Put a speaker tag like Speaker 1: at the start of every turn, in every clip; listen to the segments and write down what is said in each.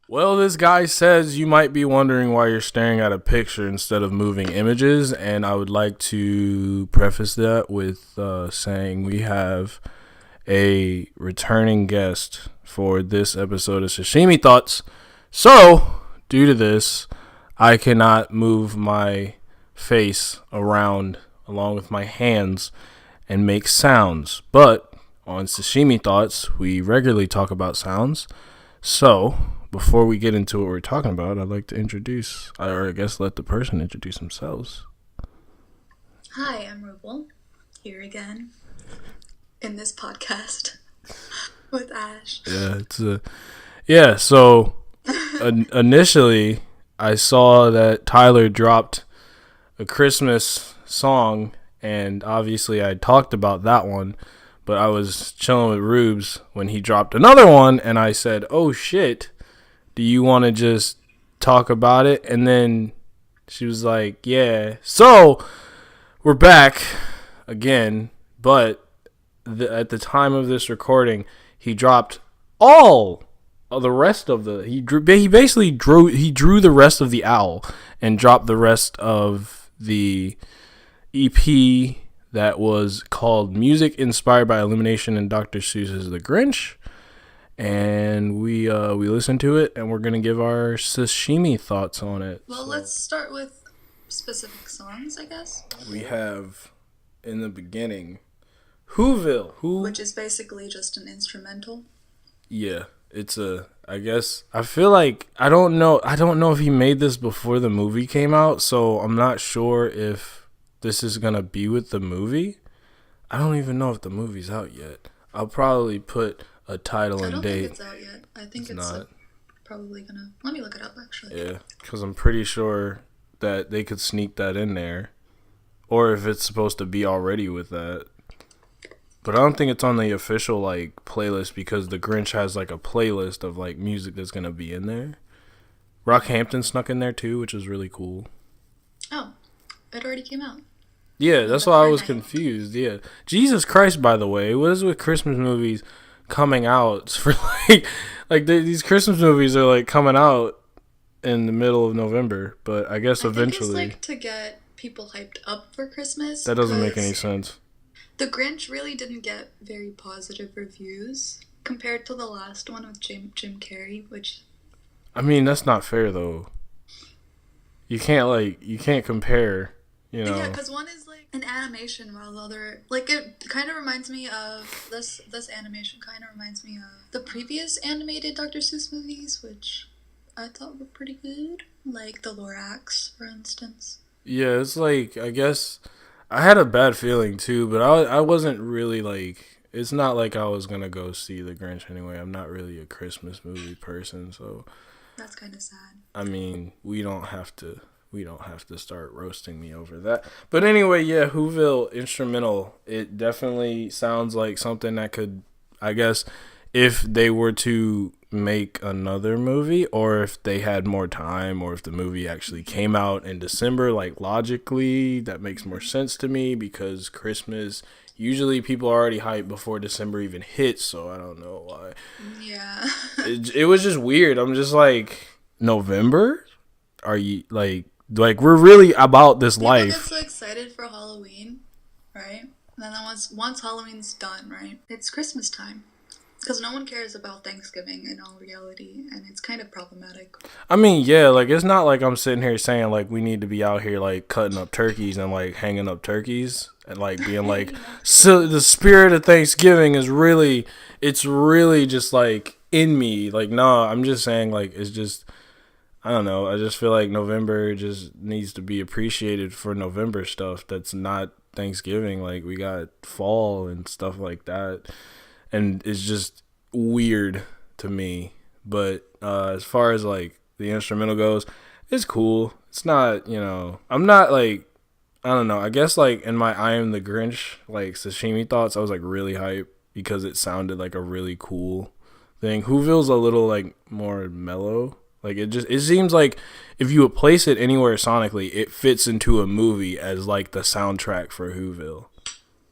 Speaker 1: Well, this guy says you might be wondering why you're staring at a picture instead of moving images, and I would like to preface that with saying we have a returning guest for this episode of Sashimi Thoughts. So, due to this, I cannot move my face around along with my hands and make sounds. But on Sashimi Thoughts, we regularly talk about sounds. So, before we get into what we're talking about, I'd like to introduce, or I guess let the person introduce themselves.
Speaker 2: Hi, I'm Rubal, here again in this podcast with Ash.
Speaker 1: So initially I saw that Tyler dropped a Christmas song, and obviously I talked about that one, but I was chilling with Rubes when he dropped another one, and I said, oh shit, do you want to just talk about it? And then she was like, yeah. So we're back again, but at the time of this recording, he dropped all of the rest of the he drew the rest of the owl and dropped the rest of the EP that was called Music Inspired by Illumination and Dr. Seuss's The Grinch. And we listened to it, and we're gonna give our sashimi thoughts on it.
Speaker 2: Well, let's start with specific songs, I guess.
Speaker 1: We have in the beginning Whoville,
Speaker 2: which is basically just an instrumental.
Speaker 1: Yeah, I feel like I don't know if he made this before the movie came out, so I'm not sure if this is gonna be with the movie. I don't even know if the movie's out yet. I'll probably put a title and date.
Speaker 2: I don't think it's out yet. I think it's not. Probably gonna. Let me look it up, actually.
Speaker 1: Yeah, because I'm pretty sure that they could sneak that in there, or if it's supposed to be already with that. But I don't think it's on the official playlist, because the Grinch has a playlist of music that's gonna be in there. Rockhampton snuck in there too, which is really cool.
Speaker 2: Oh, it already came out.
Speaker 1: Yeah, that's why I was confused. Yeah, Jesus Christ! By the way, what is with Christmas movies coming out for these Christmas movies are coming out in the middle of November, but I guess eventually
Speaker 2: it's to get people hyped up for Christmas.
Speaker 1: That doesn't make any sense.
Speaker 2: The Grinch really didn't get very positive reviews compared to the last one with Jim Carrey, which...
Speaker 1: I mean, that's not fair, though. You can't compare,
Speaker 2: Yeah, because one is an animation, while the other... it kind of reminds me of... This animation kind of reminds me of the previous animated Dr. Seuss movies, which I thought were pretty good. Like the Lorax, for instance.
Speaker 1: Yeah, it's I guess... I had a bad feeling too, but I wasn't really it's not like I was gonna go see The Grinch anyway. I'm not really a Christmas movie person, so
Speaker 2: that's kind of sad.
Speaker 1: I mean, we don't have to start roasting me over that. But anyway, yeah, Whoville instrumental. It definitely sounds like something that could, I guess, if they were to make another movie, or if they had more time, or if the movie actually came out in December, logically that makes more sense to me, because Christmas, usually people are already hyped before December even hits, so I don't know why.
Speaker 2: Yeah.
Speaker 1: it was just weird. I'm just November? Are you we're really about this life.
Speaker 2: People get so excited for Halloween, right? And then once Halloween's done, right? It's Christmas time. Because no one cares about Thanksgiving in all reality, and it's kind of problematic.
Speaker 1: I mean, yeah, it's not like I'm sitting here saying, we need to be out here, cutting up turkeys and, hanging up turkeys and, being so the spirit of Thanksgiving is really, it's really just, in me. No, I'm just saying, it's just, I don't know, I just feel like November just needs to be appreciated for November stuff that's not Thanksgiving. We got fall and stuff like that. And it's just weird to me. But as far as the instrumental goes, it's cool. It's not, I'm not I don't know. I guess in my I Am the Grinch sashimi thoughts, I was really hyped because it sounded like a really cool thing. Whoville's a little more mellow. It seems like if you would place it anywhere sonically, it fits into a movie as the soundtrack for Whoville.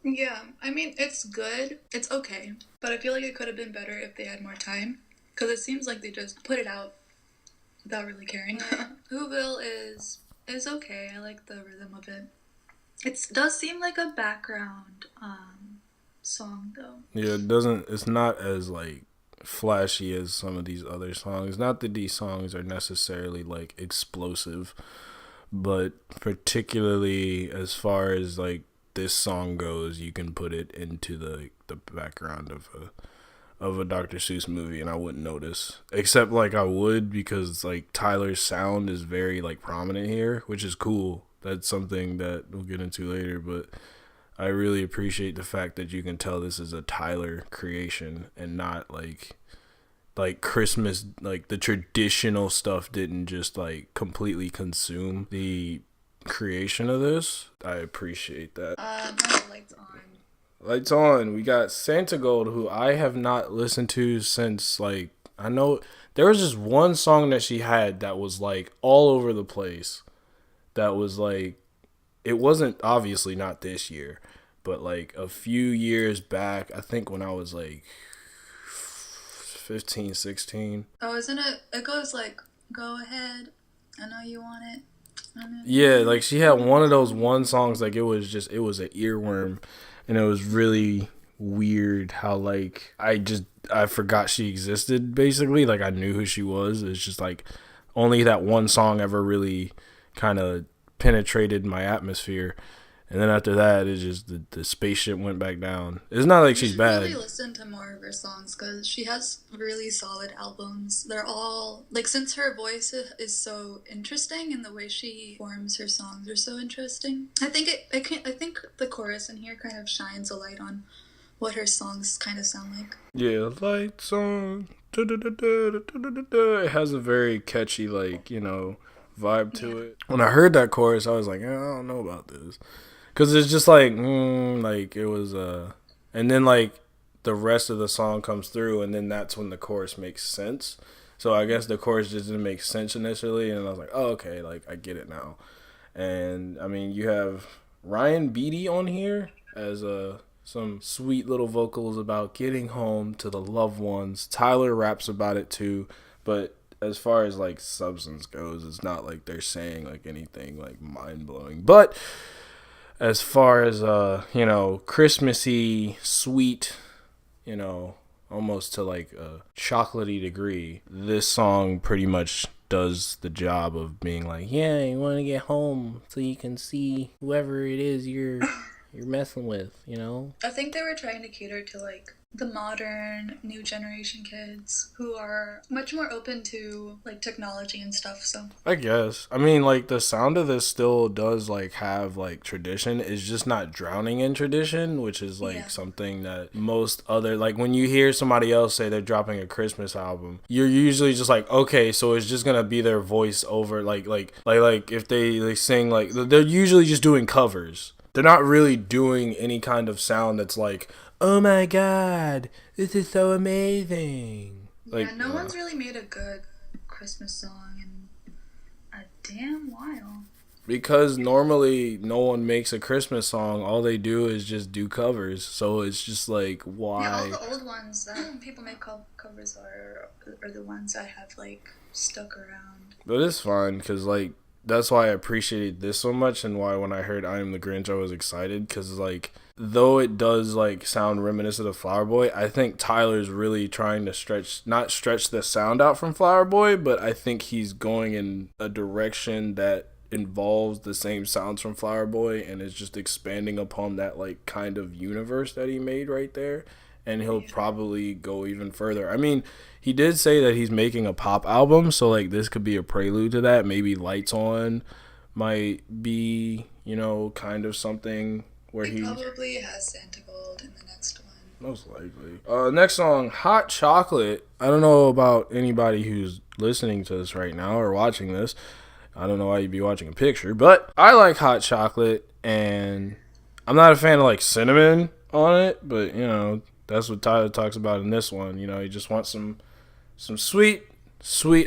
Speaker 2: Yeah, I mean, it's good. It's okay. But I feel like it could have been better if they had more time. Because it seems like they just put it out without really caring. Whoville is okay. I like the rhythm of it. It does seem like a background song though.
Speaker 1: Yeah, it doesn't. It's not as like flashy as some of these other songs. Not that these songs are necessarily like explosive, but particularly as far as like this song goes, you can put it into the background of a Dr. Seuss movie, and I wouldn't notice. Except like I would, because like Tyler's sound is very like prominent here, which is cool. That's something that we'll get into later, but I really appreciate the fact that you can tell this is a Tyler creation and not like Christmas, like the traditional stuff didn't just like completely consume the creation of this. I appreciate that.
Speaker 2: Now the lights on.
Speaker 1: Lights on. We got Santa Gold, who I have not listened to since like, I know there was just one song that she had that was like all over the place. That was like, it wasn't obviously not this year, but like a few years back, I think when I was like 15, 16.
Speaker 2: Oh, isn't it? It goes like, "Go ahead, I know you want it."
Speaker 1: Yeah, like she had one of those one songs, like it was an earworm, and it was really weird how like I forgot she existed basically. Like I knew who she was. It's just like only that one song ever really kind of penetrated my atmosphere. And then after that, it's just the spaceship went back down. It's not like she's bad.
Speaker 2: Really listen to more of her songs because she has really solid albums. They're all like, since her voice is so interesting and the way she forms her songs are so interesting. I think I think the chorus in here kind of shines a light on what her songs kind of sound like.
Speaker 1: Yeah, lights on. It has a very catchy like vibe to it. When I heard that chorus, I was like, I don't know about this. Because it's just like, like it was, and then like the rest of the song comes through, and then that's when the chorus makes sense. So I guess the chorus just didn't make sense initially, and I was like, oh, okay, like I get it now. And I mean, you have Ryan Beatty on here as some sweet little vocals about getting home to the loved ones. Tyler raps about it too, but as far as like substance goes, it's not like they're saying like anything like mind blowing. But as far as Christmassy, sweet, almost to like a chocolatey degree, this song pretty much does the job of being like, yeah, you want to get home so you can see whoever it is you're messing with,
Speaker 2: I think they were trying to cater to like the modern new generation kids who are much more open to like technology and stuff. So
Speaker 1: I guess, I mean, like the sound of this still does like have like tradition. It's just not drowning in tradition, which is like something that most other, like when you hear somebody else say they're dropping a Christmas album, you're usually just like, okay, so it's just gonna be their voice over like if they sing, like they're usually just doing covers. They're not really doing any kind of sound that's like, oh my god, this is so amazing. Like,
Speaker 2: yeah, no one's really made a good Christmas song in a damn while.
Speaker 1: Because normally no one makes a Christmas song. All they do is just do covers. So it's just like, why?
Speaker 2: Yeah, all the old ones that people make covers are the ones that have like stuck around.
Speaker 1: But it's fine because like, that's why I appreciated this so much, and why when I heard I Am the Grinch I was excited, because like though it does like sound reminiscent of Flower Boy, I think Tyler's really trying to not stretch the sound out from Flower Boy, but I think he's going in a direction that involves the same sounds from Flower Boy and is just expanding upon that like kind of universe that he made right there. And he'll probably go even further. I mean, he did say that he's making a pop album, so like this could be a prelude to that. Maybe Lights On might be, kind of something where he
Speaker 2: probably has Santa Gold in the next one.
Speaker 1: Most likely. Next song, Hot Chocolate. I don't know about anybody who's listening to this right now or watching this. I don't know why you'd be watching a picture, but I like Hot Chocolate, and I'm not a fan of like cinnamon on it, but that's what Tyler talks about in this one. He just wants some sweet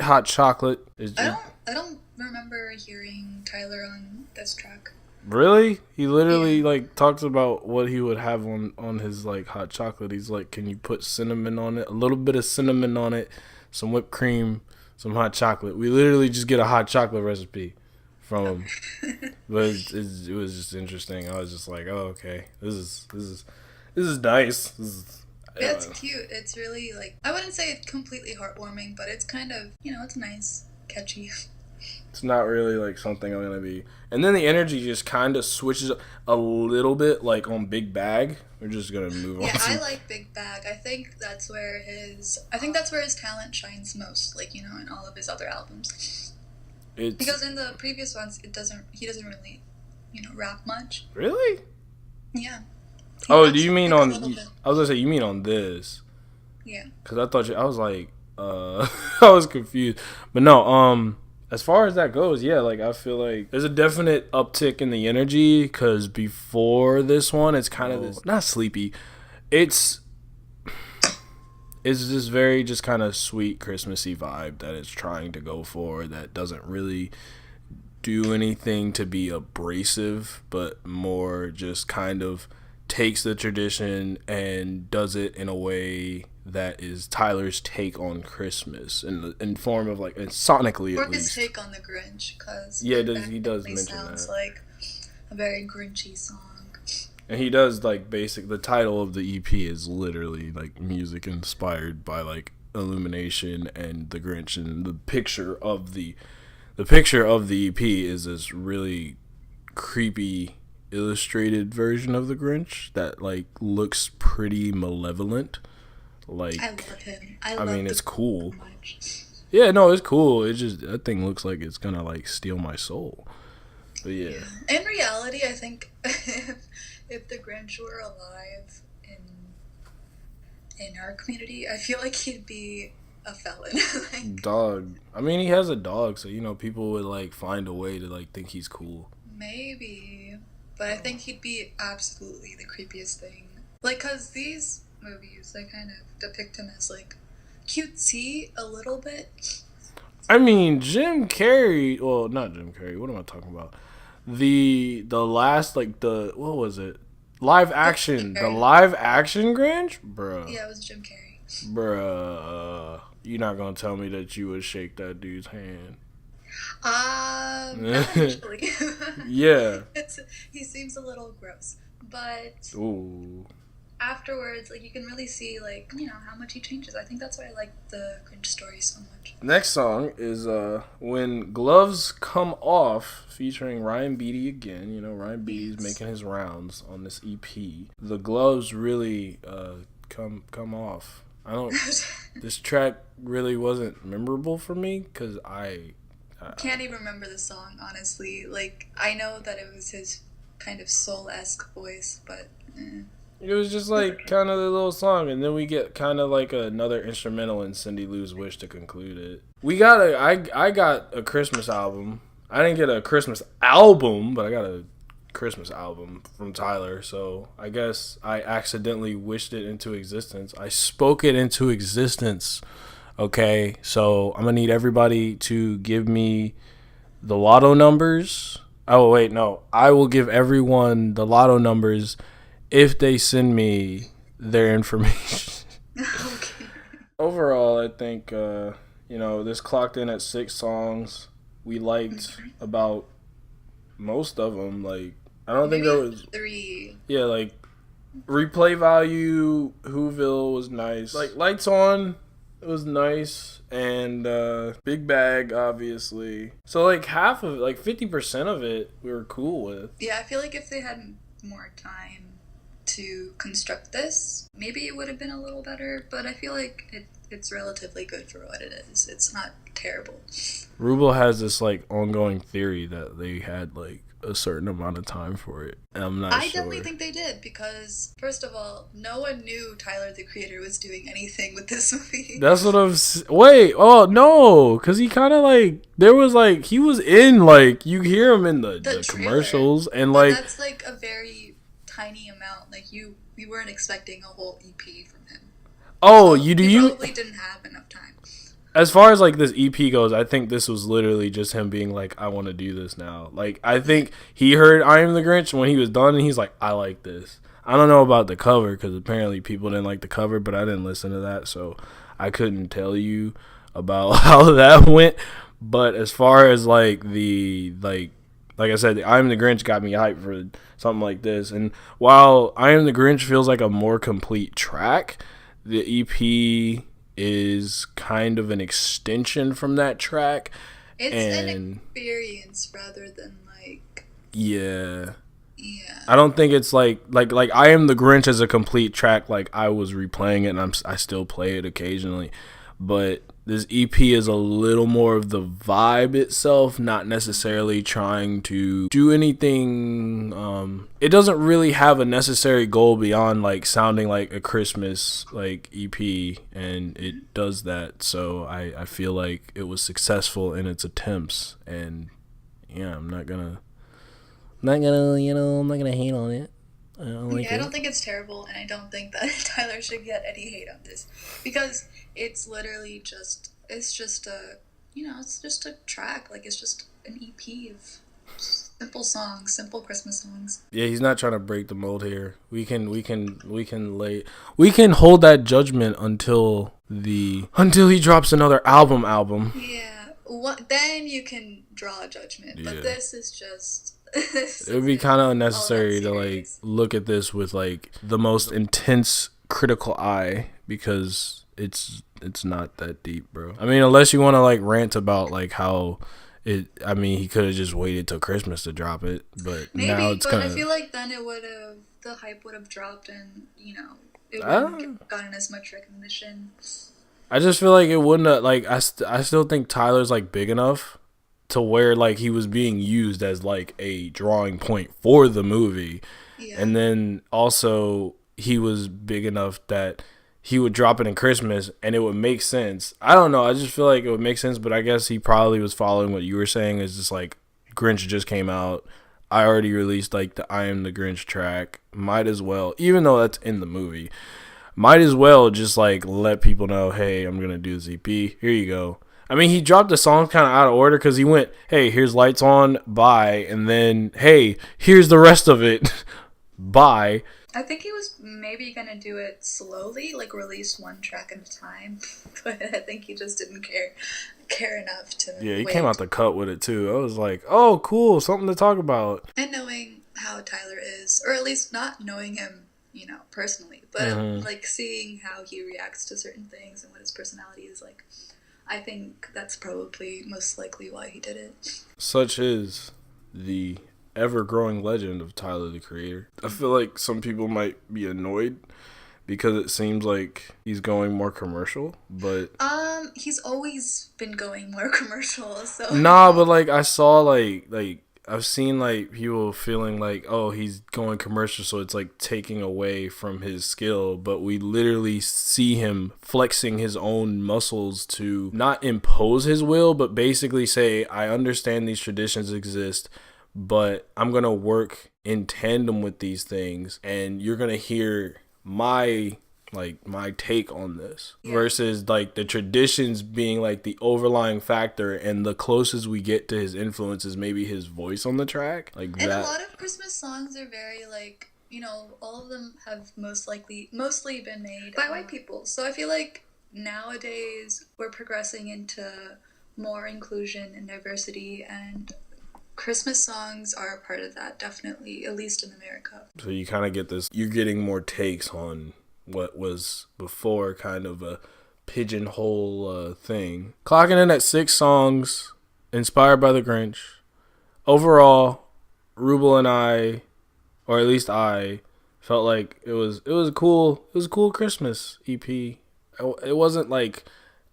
Speaker 1: hot chocolate.
Speaker 2: I don't remember hearing Tyler on this track.
Speaker 1: Really? He literally like talks about what he would have on his like hot chocolate. He's like, can you put cinnamon on it? A little bit of cinnamon on it, some whipped cream, some hot chocolate. We literally just get a hot chocolate recipe from him. But it was just interesting. I was just like, oh, okay, this is nice.
Speaker 2: Yeah, it's cute. It's really like, I wouldn't say it's completely heartwarming, but it's kind of, it's nice, catchy.
Speaker 1: It's not really like something I'm gonna be. And then the energy just kind of switches a little bit, like on Big Bag. We're just gonna move on.
Speaker 2: Yeah, I like Big Bag. I think that's where his talent shines most. Like, in all of his other albums. Because in the previous ones, he doesn't really, rap much.
Speaker 1: Really?
Speaker 2: Yeah.
Speaker 1: Oh, do you mean on? I was gonna say you mean on this?
Speaker 2: Yeah.
Speaker 1: Because I thought I was like, I was confused. But no, as far as that goes, yeah, like I feel like there's a definite uptick in the energy because before this one, it's kind of this, not sleepy. It's this very just kind of sweet Christmassy vibe that it's trying to go for that doesn't really do anything to be abrasive, but more just kind of takes the tradition and does it in a way that is Tyler's take on Christmas in form of like sonically at least.
Speaker 2: Or his take on the Grinch, because
Speaker 1: he does mention
Speaker 2: sounds
Speaker 1: that.
Speaker 2: Like a very Grinchy song.
Speaker 1: And he does like the title of the EP is literally like music inspired by like Illumination and the Grinch, and the picture of the EP is this really creepy illustrated version of the Grinch that like looks pretty malevolent. Like,
Speaker 2: I love him.
Speaker 1: I mean, it's cool.
Speaker 2: Much.
Speaker 1: Yeah, no, it's cool. It just, that thing looks like it's gonna like steal my soul. But yeah.
Speaker 2: In reality, I think if the Grinch were alive in our community, I feel like he'd be a felon. Like,
Speaker 1: dog. I mean, he has a dog, so people would like find a way to like think he's cool.
Speaker 2: Maybe, but I think he'd be absolutely the creepiest thing. Like, cause these movies, they kind of depict him as like cutesy a little bit.
Speaker 1: I mean, Jim Carrey. Well, not Jim Carrey. What am I talking about? The last like what was it? Live action. The live action Grinch, bruh.
Speaker 2: Yeah, it was Jim Carrey.
Speaker 1: Bruh, you're not gonna tell me that you would shake that dude's hand.
Speaker 2: Not actually.
Speaker 1: Yeah.
Speaker 2: He seems a little gross, but
Speaker 1: ooh.
Speaker 2: Afterwards, like, you can really see, like, how much he changes. I think that's why I like the Grinch story so much.
Speaker 1: Next song is When Gloves Come Off, featuring Ryan Beatty again. Ryan Beatty's making his rounds on this EP. The gloves really come off. This track really wasn't memorable for me because I
Speaker 2: can't even remember the song, honestly. Like, I know that it was his kind of soul-esque voice, but
Speaker 1: It was just like kind of the little song, and then we get kind of like another instrumental in Cindy Lou's Wish to conclude it. I got a Christmas album. I didn't get a Christmas album, but I got a Christmas album from Tyler, so I guess I accidentally wished it into existence. I spoke it into existence. Okay, so I'm gonna need everybody to give me the lotto numbers. Oh wait, no, I will give everyone the lotto numbers if they send me their information.
Speaker 2: Okay.
Speaker 1: Overall, I think, this clocked in at 6 songs. We liked about most of them. Like, I don't think there was
Speaker 2: 3.
Speaker 1: Yeah, like, replay value, Whoville was nice. Like, Lights On, it was nice. And Big Bag, obviously. So, like, half of it, like 50% of it, we were cool with.
Speaker 2: Yeah, I feel like if they had more time to construct this, maybe it would have been a little better, but I feel like it's relatively good for what it is. It's not terrible.
Speaker 1: Rubal has this like ongoing theory that they had like a certain amount of time for it, and I'm not sure.
Speaker 2: I definitely think they did, because first of all, no one knew Tyler the Creator was doing anything with this movie.
Speaker 1: That's what I'm wait, oh no, because he kind of like, there was like, he was in, like, you hear him in the commercials, and like,
Speaker 2: that's like a very tiny amount. Like, we weren't expecting a whole EP from him.
Speaker 1: Oh,
Speaker 2: so
Speaker 1: you
Speaker 2: probably didn't have enough time.
Speaker 1: As far as like this EP goes, I think this was literally just him being like, I want to do this now. Like, I think he heard I Am the Grinch when he was done, and he's like, I like this. I don't know about the cover, because apparently people didn't like the cover, but I didn't listen to that, so I couldn't tell you. about how that went. But as far as like like I said, the I Am the Grinch got me hyped for something like this. And while I Am the Grinch feels like a more complete track, the EP is kind of an extension from that track.
Speaker 2: It's an
Speaker 1: And
Speaker 2: experience rather than like
Speaker 1: yeah,
Speaker 2: yeah.
Speaker 1: I don't think it's like I Am the Grinch as a complete track. Like I was replaying it, and I still play it occasionally, but this EP is a little more of the vibe itself, not necessarily trying to do anything. It doesn't really have a necessary goal beyond like sounding like a Christmas like EP, and it does that. So I feel like it was successful in its attempts, and yeah, I'm not gonna I'm not gonna hate on it. I don't like
Speaker 2: Yeah, I
Speaker 1: it.
Speaker 2: don't think it's terrible, and I don't think that Tyler should get any hate on this because it's literally just it's just a it's just a track, like it's just an EP of simple songs, simple Christmas songs.
Speaker 1: Yeah, he's not trying to break the mold here. We can hold that judgment until he drops another album.
Speaker 2: Yeah, what then you can draw a judgment,
Speaker 1: Yeah.
Speaker 2: but this is just this
Speaker 1: It would be
Speaker 2: isn't
Speaker 1: kind of
Speaker 2: all that
Speaker 1: unnecessary to like
Speaker 2: serious.
Speaker 1: look at this with like the most intense critical eye because it's not that deep, bro. I mean, unless you want to like rant about like how I mean, he could have just waited till Christmas to drop it, but now
Speaker 2: Maybe,
Speaker 1: it's
Speaker 2: but
Speaker 1: kind
Speaker 2: I
Speaker 1: of
Speaker 2: feel like then the hype would have dropped, and it
Speaker 1: I
Speaker 2: wouldn't
Speaker 1: don't.
Speaker 2: have gotten as much recognition.
Speaker 1: I just feel like it wouldn't have, like I still think Tyler's like big enough to where like he was being used as like a drawing point for the movie.
Speaker 2: Yeah.
Speaker 1: And then also he was big enough that he would drop it in Christmas and it would make sense. I don't know, I just feel like it would make sense, but I guess he probably was following what you were saying is just like Grinch just came out. I already released like the I Am the Grinch track. Might as well, even though that's in the movie, might as well just like let people know, hey, I'm gonna do this EP. Here you go. I mean, he dropped the song kind of out of order because he went, hey, here's Lights On, bye, and then, hey, here's the rest of it, bye.
Speaker 2: I think he was maybe gonna do it slowly, like release one track at a time, but I think he just didn't care enough to
Speaker 1: Yeah, he
Speaker 2: wait.
Speaker 1: came out the cut with it too. I was like, oh, cool, something to talk about.
Speaker 2: And knowing how Tyler is, or at least not knowing him, personally, but like seeing how he reacts to certain things and what his personality is like, I think that's probably most likely why he did it.
Speaker 1: Such is the ever-growing legend of Tyler, the Creator. I feel like some people might be annoyed because it seems like he's going more commercial, but
Speaker 2: He's always been going more commercial, so
Speaker 1: nah, but like I saw like I've seen like people feeling like, oh, he's going commercial, so it's like taking away from his skill, but we literally see him flexing his own muscles to not impose his will, but basically say, I understand these traditions exist, but I'm gonna work in tandem with these things, and you're gonna hear my take on this versus like the traditions being like the overlying factor, and the closest we get to his influence is maybe his voice on the track, like
Speaker 2: And
Speaker 1: that.
Speaker 2: a lot of Christmas songs are very like, all of them have mostly been made by white people. So I feel like nowadays we're progressing into more inclusion and diversity, and Christmas songs are a part of that, definitely, at least in America.
Speaker 1: So you kind of get this, you're getting more takes on what was before kind of a pigeonhole thing. Clocking in at 6 songs inspired by the Grinch. Overall, Rubal and I, or at least I, felt like it was a cool Christmas EP. It wasn't like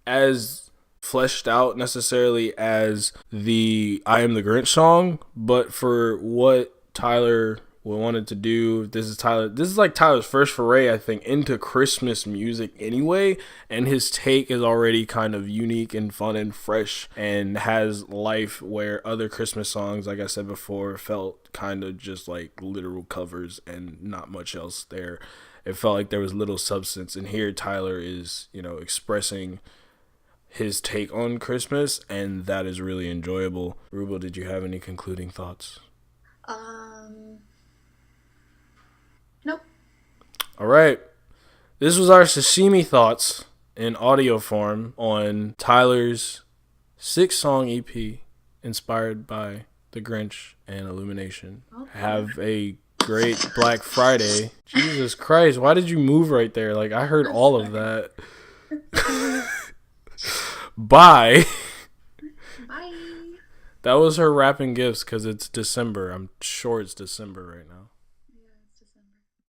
Speaker 1: as fleshed out necessarily as the I Am the Grinch song, but for what Tyler wanted to do, this is like Tyler's first foray, I think, into Christmas music anyway, and his take is already kind of unique and fun and fresh and has life, where other Christmas songs, like I said before, felt kind of just like literal covers and not much else there. It felt like there was little substance, and here Tyler is, expressing his take on Christmas, and that is really enjoyable. Rubal, did you have any concluding thoughts?
Speaker 2: Nope.
Speaker 1: All right. This was our sashimi thoughts in audio form on Tyler's 6-song EP inspired by the Grinch and Illumination.
Speaker 2: Okay.
Speaker 1: Have a great Black Friday. Jesus Christ, why did you move right there? Like, I heard all of that. Bye.
Speaker 2: Bye.
Speaker 1: That was her wrapping gifts because it's December. I'm sure it's December right now.